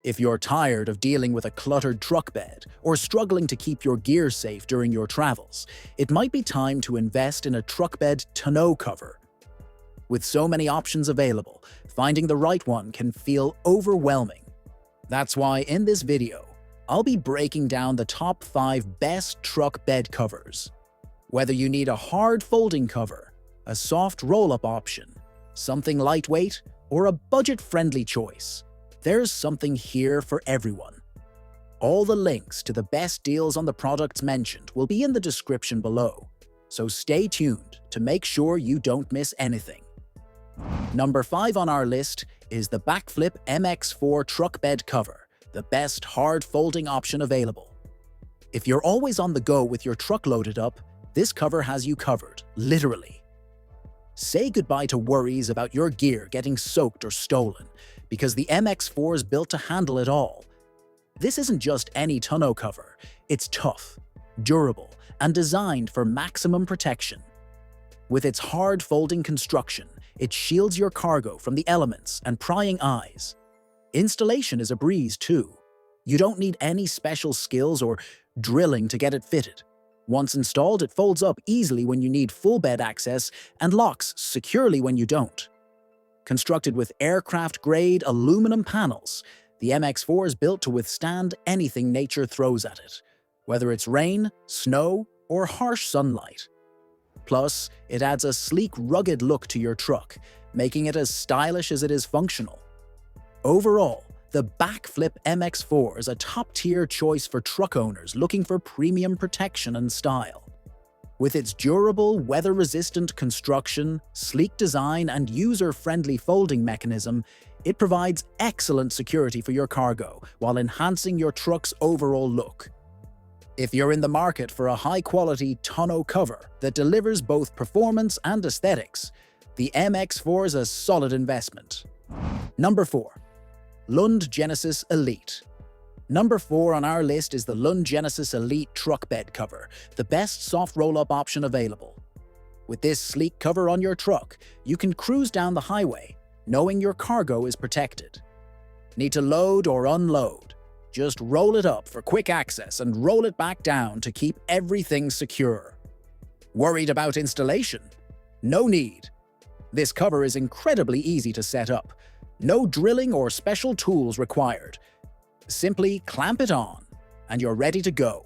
If you're tired of dealing with a cluttered truck bed or struggling to keep your gear safe during your travels, it might be time to invest in a truck bed tonneau cover. With so many options available, finding the right one can feel overwhelming. That's why in this video, I'll be breaking down the top 5 best truck bed covers. Whether you need a hard folding cover, a soft roll-up option, something lightweight, or a budget-friendly choice, there's something here for everyone. All the links to the best deals on the products mentioned will be in the description below, so stay tuned to make sure you don't miss anything. Number 5 on our list is the BAKFlip MX4 truck bed cover, the best hard folding option available. If you're always on the go with your truck loaded up, this cover has you covered, literally. Say goodbye to worries about your gear getting soaked or stolen, because the MX4 is built to handle it all. This isn't just any tonneau cover, it's tough, durable, and designed for maximum protection. With its hard folding construction, it shields your cargo from the elements and prying eyes. Installation is a breeze too. You don't need any special skills or drilling to get it fitted. Once installed, it folds up easily when you need full bed access and locks securely when you don't. Constructed with aircraft-grade aluminum panels, the MX4 is built to withstand anything nature throws at it, whether it's rain, snow, or harsh sunlight. Plus, it adds a sleek, rugged look to your truck, making it as stylish as it is functional. Overall, the BAKFlip MX4 is a top-tier choice for truck owners looking for premium protection and style. With its durable, weather-resistant construction, sleek design, and user-friendly folding mechanism, it provides excellent security for your cargo while enhancing your truck's overall look. If you're in the market for a high-quality tonneau cover that delivers both performance and aesthetics, the MX4 is a solid investment. Number 4. Lund Genesis Elite. Number 4 on our list is the Lund Genesis Elite truck bed cover, the best soft roll-up option available. With this sleek cover on your truck, you can cruise down the highway, knowing your cargo is protected. Need to load or unload? Just roll it up for quick access and roll it back down to keep everything secure. Worried about installation? No need. This cover is incredibly easy to set up. No drilling or special tools required. Simply clamp it on, and you're ready to go.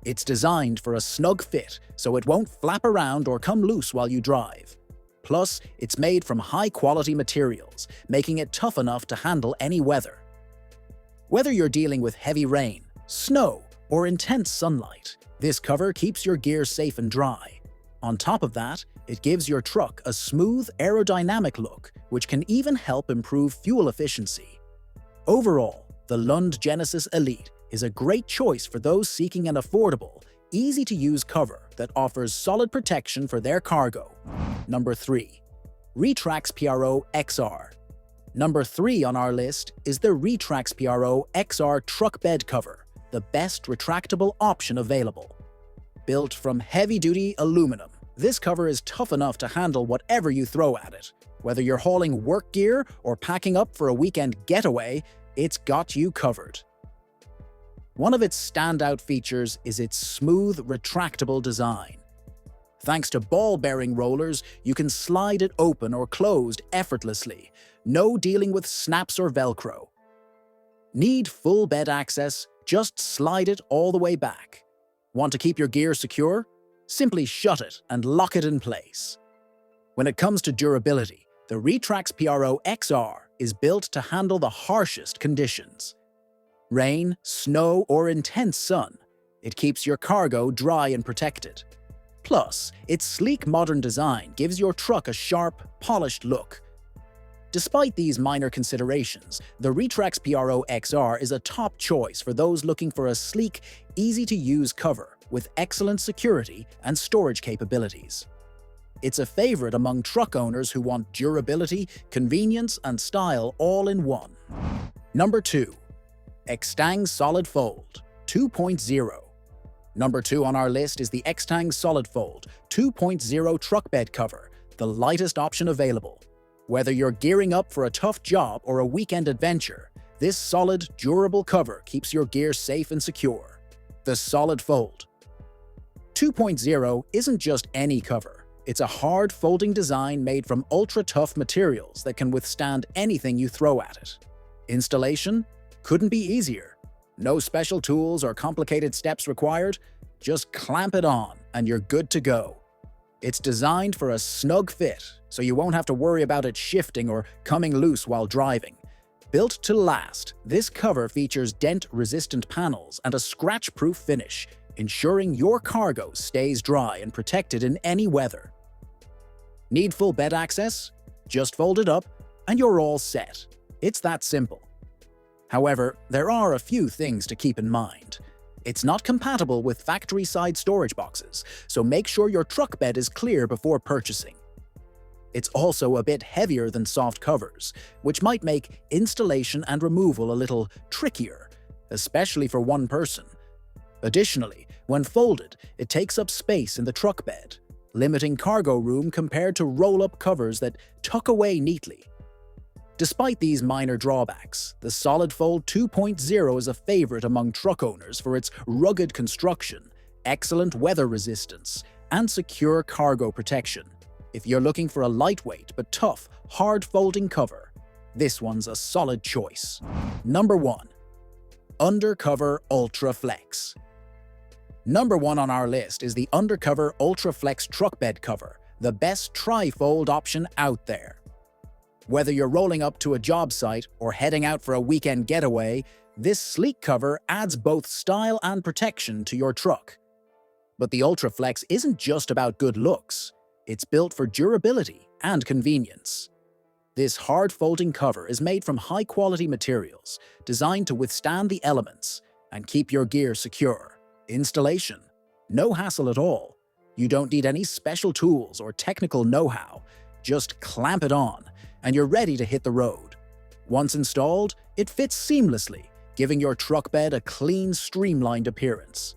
It's designed for a snug fit, so it won't flap around or come loose while you drive. Plus, it's made from high-quality materials, making it tough enough to handle any weather. Whether you're dealing with heavy rain, snow, or intense sunlight, this cover keeps your gear safe and dry. On top of that, it gives your truck a smooth, aerodynamic look, which can even help improve fuel efficiency. Overall, the Lund Genesis Elite is a great choice for those seeking an affordable, easy-to-use cover that offers solid protection for their cargo. Number 3. RetraxPRO XR. Number 3 on our list is the RetraxPRO XR truck bed cover, the best retractable option available. Built from heavy-duty aluminum, this cover is tough enough to handle whatever you throw at it. Whether you're hauling work gear or packing up for a weekend getaway, it's got you covered. One of its standout features is its smooth, retractable design. Thanks to ball-bearing rollers, you can slide it open or closed effortlessly. No dealing with snaps or Velcro. Need full bed access? Just slide it all the way back. Want to keep your gear secure? Simply shut it and lock it in place. When it comes to durability, the RetraxPRO XR is built to handle the harshest conditions. Rain, snow, or intense sun, it keeps your cargo dry and protected. Plus, its sleek modern design gives your truck a sharp, polished look. Despite these minor considerations, the RetraxPRO XR is a top choice for those looking for a sleek, easy-to-use cover with excellent security and storage capabilities. It's a favorite among truck owners who want durability, convenience, and style all in one. Number 2. Extang Solid Fold 2.0. Number 2 on our list is the Extang Solid Fold 2.0 truck bed cover, the lightest option available. Whether you're gearing up for a tough job or a weekend adventure, This solid, durable cover keeps your gear safe and secure. The Solid Fold 2.0 isn't just any cover. It's a hard folding design made from ultra-tough materials that can withstand anything you throw at it. Installation couldn't be easier. No special tools or complicated steps required. Just clamp it on and you're good to go. It's designed for a snug fit, so you won't have to worry about it shifting or coming loose while driving. Built to last, this cover features dent-resistant panels and a scratch-proof finish, ensuring your cargo stays dry and protected in any weather. Need full bed access? Just fold it up and you're all set. It's that simple. However, there are a few things to keep in mind. It's not compatible with factory-side storage boxes, so make sure your truck bed is clear before purchasing. It's also a bit heavier than soft covers, which might make installation and removal a little trickier, especially for one person. Additionally, when folded, it takes up space in the truck bed, limiting cargo room compared to roll-up covers that tuck away neatly. Despite these minor drawbacks, the Solid Fold 2.0 is a favorite among truck owners for its rugged construction, excellent weather resistance, and secure cargo protection. If you're looking for a lightweight but tough, hard-folding cover, this one's a solid choice. Number 1. Undercover Ultraflex. Number 1 on our list is the Undercover Ultraflex truck bed cover, the best tri-fold option out there. Whether you're rolling up to a job site or heading out for a weekend getaway, this sleek cover adds both style and protection to your truck. But the Ultraflex isn't just about good looks. It's built for durability and convenience. This hard-folding cover is made from high-quality materials, designed to withstand the elements and keep your gear secure. Installation: no hassle at all. You don't need any special tools or technical know-how. Just clamp it on, and you're ready to hit the road. Once installed, it fits seamlessly, giving your truck bed a clean, streamlined appearance.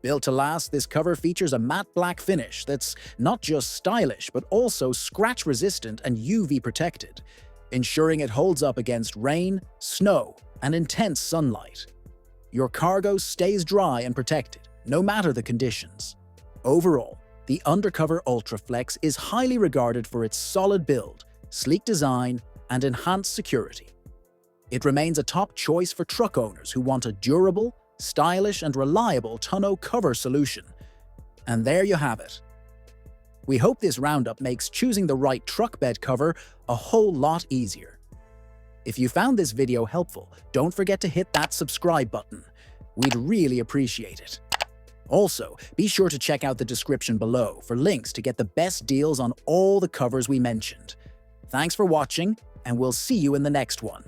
Built to last, this cover features a matte black finish that's not just stylish but also scratch-resistant and UV-protected, ensuring it holds up against rain, snow, and intense sunlight. Your cargo stays dry and protected, no matter the conditions. Overall, the Undercover Ultraflex is highly regarded for its solid build, sleek design, and enhanced security. It remains a top choice for truck owners who want a durable, stylish, and reliable tonneau cover solution. And there you have it. We hope this roundup makes choosing the right truck bed cover a whole lot easier. If you found this video helpful, don't forget to hit that subscribe button. We'd really appreciate it. Also, be sure to check out the description below for links to get the best deals on all the covers we mentioned. Thanks for watching, and we'll see you in the next one.